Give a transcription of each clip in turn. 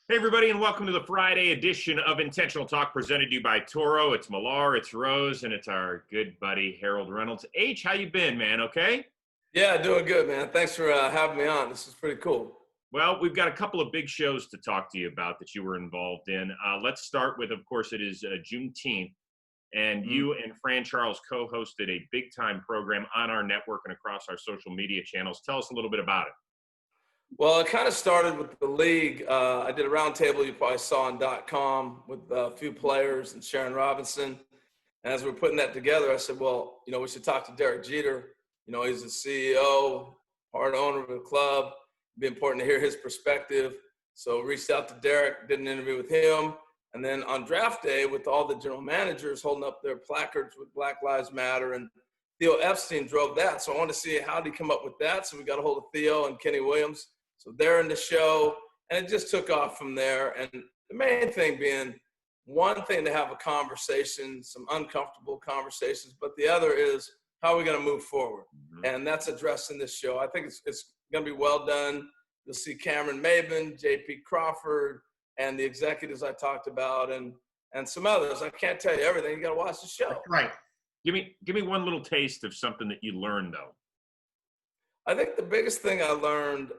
Hey, everybody, and welcome to the Friday edition of Intentional Talk presented to you by Toro. It's Millar, it's Rose, and it's our good buddy, Harold Reynolds. H, how you been, man? Okay? Yeah, doing good, man. Thanks for having me on. This is pretty cool. Well, we've got a couple of big shows to talk to you about that you were involved in. Let's start with, of course, it is Juneteenth, and you and Fran Charles co-hosted a big-time program on our network and across our social media channels. Tell us a little bit about it. Well, it kind of started with the league. I did a roundtable you probably saw on .com with a few players and Sharon Robinson. And as we were putting that together, I said, well, we should talk to Derek Jeter. He's the CEO, part owner of the club. It'd be important to hear his perspective. So reached out to Derek, did an interview with him. And then on draft day, with all the general managers holding up their placards with Black Lives Matter, and Theo Epstein drove that. So I wanted to see how did he come up with that. So we got a hold of Theo and Kenny Williams. So they're in the show, and it just took off from there. And the main thing being, one thing to have a conversation, some uncomfortable conversations, but the other is how are we going to move forward? And that's addressed in this show. I think it's going to be well done. You'll see Cameron Maben, J.P. Crawford, and the executives I talked about, and some others. I can't tell you everything. You got to watch the show. Right. Give me one little taste of something that you learned, though. I think the biggest thing I learned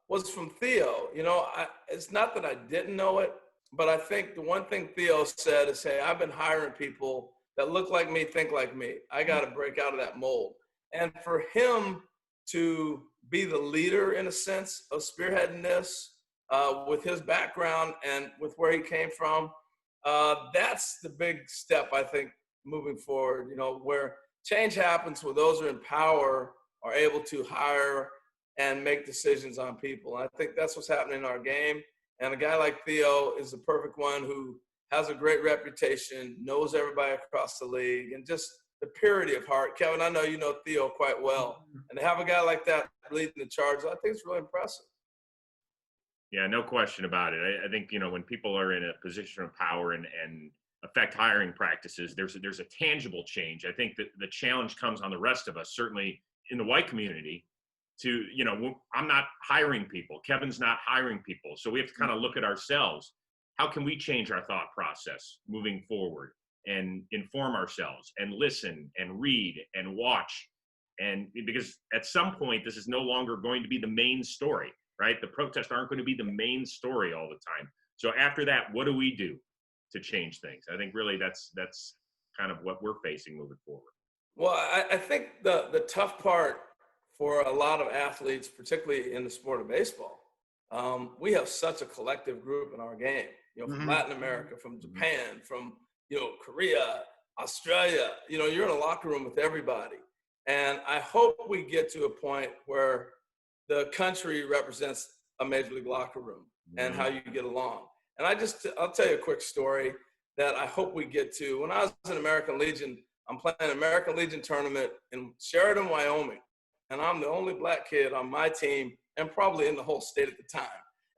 was from Theo. It's not that I didn't know it, but I think the one thing Theo said is, hey, I've been hiring people that look like me, think like me. I got to break out of that mold. And for him to be the leader, in a sense, of spearheading this with his background and with where he came from, that's the big step, I think, moving forward, where change happens where those who are in power are able to hire and make decisions on people. And I think that's what's happening in our game. And a guy like Theo is the perfect one who has a great reputation, knows everybody across the league, and just the purity of heart. Kevin, I know you know Theo quite well. And to have a guy like that leading the charge, I think it's really impressive. Yeah, no question about it. I think, when people are in a position of power and affect hiring practices, there's a tangible change. I think that the challenge comes on the rest of us, certainly in the white community, to, I'm not hiring people. Kevin's not hiring people. So we have to kind of look at ourselves. How can we change our thought process moving forward and inform ourselves and listen and read and watch? And because at some point, this is no longer going to be the main story, right? The protests aren't going to be the main story all the time. So after that, what do we do to change things? I think really that's kind of what we're facing moving forward. Well, I think the tough part for a lot of athletes, particularly in the sport of baseball, we have such a collective group in our game, from Latin America, from Japan, from, Korea, Australia, you're in a locker room with everybody. And I hope we get to a point where the country represents a major league locker room and how you get along. And I'll tell you a quick story that I hope we get to. When I was in American Legion, I'm playing an American Legion tournament in Sheridan, Wyoming. And I'm the only black kid on my team and probably in the whole state at the time.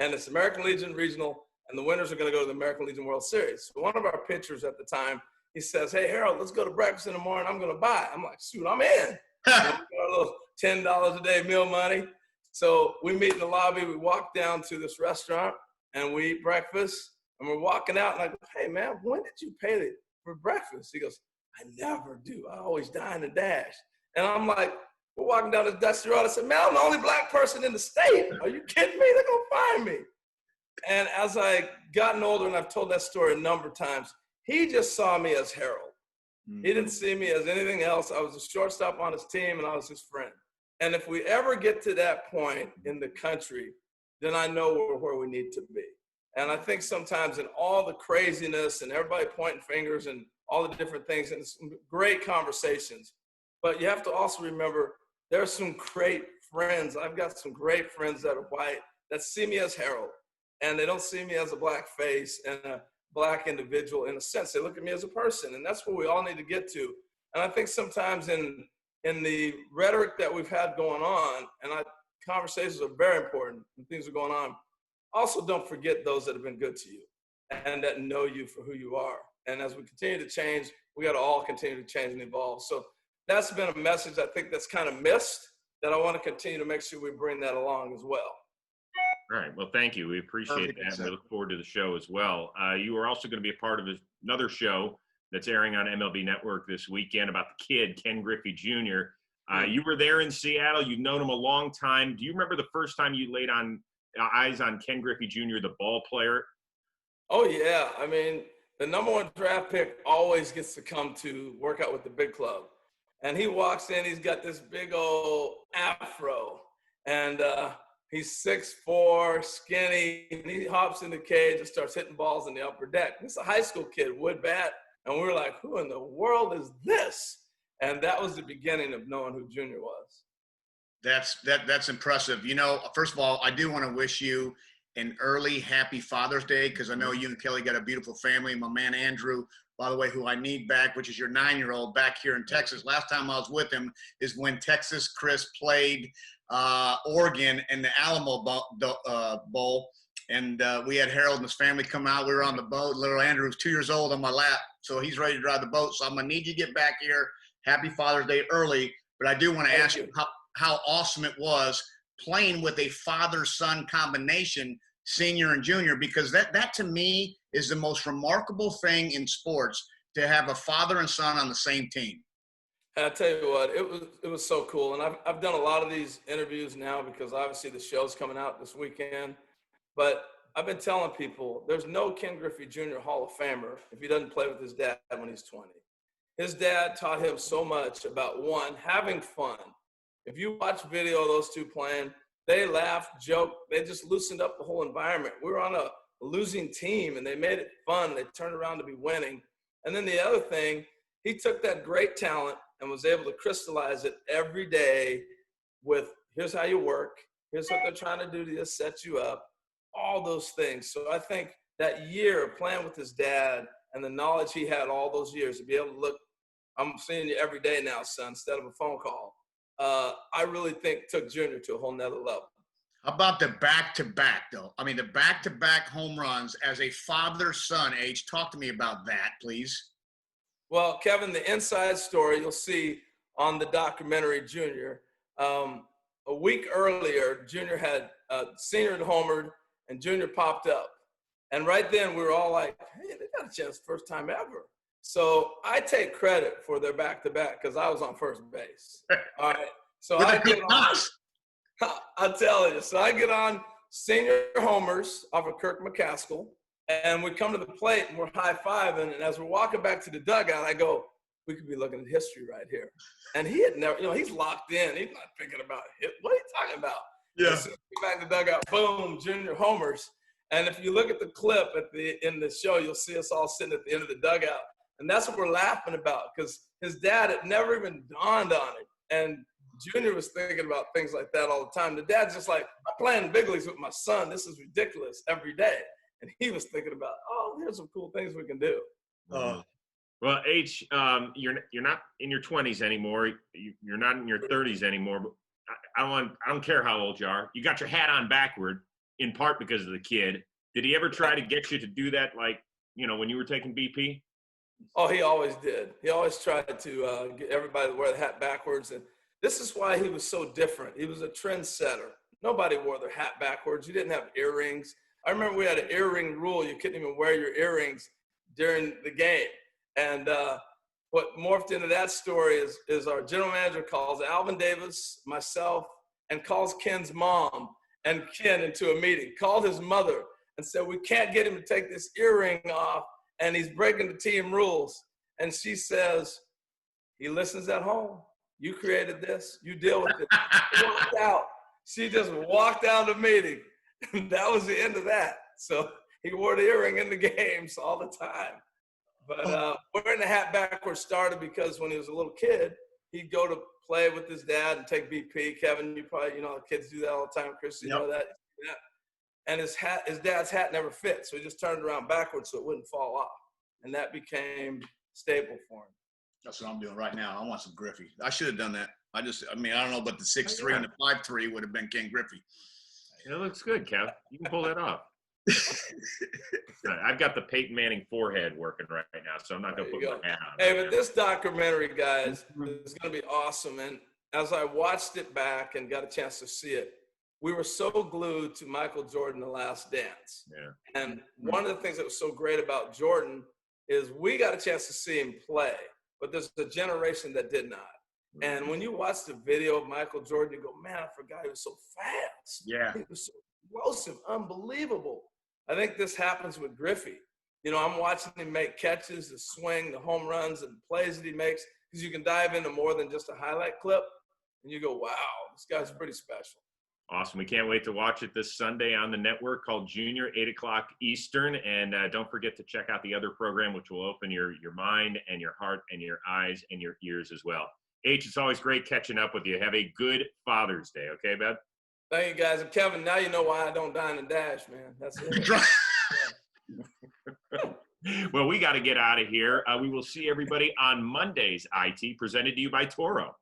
And it's American Legion Regional, and the winners are going to go to the American Legion World Series. So one of our pitchers at the time, he says, hey, Harold, let's go to breakfast in the morning. I'm going to buy. I'm like, shoot, I'm in. We got a little $10 a day meal money. So we meet in the lobby. We walk down to this restaurant, and we eat breakfast. And we're walking out, and I go, hey, man, when did you pay for breakfast? He goes, I never do. I always dine and dash. And I'm like, we're walking down this dusty road. I said, man, I'm the only black person in the state. Are you kidding me? They're going to find me. And as I gotten older, and I've told that story a number of times, he just saw me as Harold. He didn't see me as anything else. I was a shortstop on his team, and I was his friend. And if we ever get to that point in the country, then I know we're where we need to be. And I think sometimes in all the craziness and everybody pointing fingers and all the different things, and some great conversations, but you have to also remember there are some great friends. I've got some great friends that are white that see me as Harold, and they don't see me as a black face and a black individual in a sense. They look at me as a person, and that's what we all need to get to. And I think sometimes in the rhetoric that we've had going on, and conversations are very important when things are going on, also don't forget those that have been good to you and that know you for who you are. And as we continue to change, we got to all continue to change and evolve. So that's been a message I think that's kind of missed, that I want to continue to make sure we bring that along as well. All right. Well, thank you. We appreciate that. And we look forward to the show as well. You are also going to be a part of another show that's airing on MLB Network this weekend about the kid, Ken Griffey Jr. You were there in Seattle. You've known him a long time. Do you remember the first time you laid eyes on Ken Griffey Jr., the ball player? Oh, yeah. I mean, the #1 draft pick always gets to come to work out with the big club. And he walks in, he's got this big old afro. And he's 6'4", skinny, and he hops in the cage and starts hitting balls in the upper deck. He's a high school kid, wood bat. And we were like, who in the world is this? And that was the beginning of knowing who Junior was. That's impressive. You know, first of all, I do want to wish you an early happy Father's Day, because I know you and Kelly got a beautiful family. My man Andrew, by the way, who I need back, which is your 9-year-old back here in Texas. Last time I was with him is when Texas Chris played Oregon in the Alamo Bowl. And we had Harold and his family come out. We were on the boat. Little Andrew was 2 years old on my lap, so he's ready to drive the boat. So I'm going to need you to get back here. Happy Father's Day early. But I do want to ask you how awesome it was playing with a father-son combination, senior and junior, because that to me is the most remarkable thing in sports, to have a father and son on the same team. And I tell you what, it was so cool. And I've done a lot of these interviews now because obviously the show's coming out this weekend. But I've been telling people there's no Ken Griffey Jr. Hall of Famer if he doesn't play with his dad when he's 20. His dad taught him so much about, one, having fun. If you watch video of those two playing, they laughed, joked, they just loosened up the whole environment. We were on a losing team, and they made it fun. They turned around to be winning. And then the other thing, he took that great talent and was able to crystallize it every day with, here's how you work, here's what they're trying to do to just set you up, all those things. So I think that year of playing with his dad and the knowledge he had all those years to be able to look, I'm seeing you every day now, son, instead of a phone call. I really think took Junior to a whole nother level. How about the back-to-back, though? I mean, the back-to-back home runs as a father-son age. Talk to me about that, please. Well, Kevin, the inside story you'll see on the documentary Junior. A week earlier, Junior had senior had homered, and Junior popped up. And right then, we were all like, hey, they got a chance first time ever. So I take credit for their back-to-back because I was on first base. All right. So I get on. I'll tell you. So I get on senior homers off of Kirk McCaskill, and we come to the plate, and we're high-fiving. And as we're walking back to the dugout, I go, we could be looking at history right here. And he had never, he's locked in. He's not thinking about it. What are you talking about? Yeah. So back to the dugout, boom, Junior homers. And if you look at the clip in the show, you'll see us all sitting at the end of the dugout. And that's what we're laughing about, because his dad had never even dawned on him. And Junior was thinking about things like that all the time. The dad's just like, I'm playing big leagues with my son. This is ridiculous every day. And he was thinking about, oh, here's some cool things we can do. Well, H, you're not in your 20s anymore. You're not in your 30s anymore. But I don't care how old you are. You got your hat on backward, in part because of the kid. Did he ever try to get you to do that, like, when you were taking BP? Oh, he always did. He always tried to get everybody to wear the hat backwards. And this is why he was so different. He was a trendsetter. Nobody wore their hat backwards. You didn't have earrings. I remember we had an earring rule. You couldn't even wear your earrings during the game. And what morphed into that story is our general manager calls Alvin Davis, myself, and calls Ken's mom and Ken into a meeting, called his mother and said, we can't get him to take this earring off, and he's breaking the team rules. And she says, he listens at home. You created this. You deal with it. He walked out. She just walked out of the meeting. And that was the end of that. So he wore the earring in the games all the time. But wearing the hat backwards started because when he was a little kid, he'd go to play with his dad and take BP. Kevin, you probably, kids do that all the time. Chris, you know that. Yeah. And his dad's hat never fit. So he just turned it around backwards so it wouldn't fall off. And that became staple for him. That's what I'm doing right now. I want some Griffey. I should have done that. I don't know, but the 6'3" and the 5'3" would have been Ken Griffey. It looks good, Kev. You can pull that off. I've got the Peyton Manning forehead working right now, so I'm not going to put my hat on. Hey, but this documentary, guys, is going to be awesome. And as I watched it back and got a chance to see it, we were so glued to Michael Jordan, The Last Dance. Yeah. And one of the things that was so great about Jordan is we got a chance to see him play, but there's a generation that did not. And when you watch the video of Michael Jordan, you go, man, I forgot he was so fast. Yeah. He was so explosive, unbelievable. I think this happens with Griffey. You know, I'm watching him make catches, the swing, the home runs, and plays that he makes, because you can dive into more than just a highlight clip. And you go, wow, this guy's pretty special. Awesome. We can't wait to watch it this Sunday on the network called Junior, 8 o'clock Eastern. And don't forget to check out the other program, which will open your mind and your heart and your eyes and your ears as well. H, it's always great catching up with you. Have a good Father's Day. Okay, bud? Thank you, guys. And Kevin, now you know why I don't dine and dash, man. That's it. Well, we got to get out of here. We will see everybody on Monday's IT, presented to you by Toro.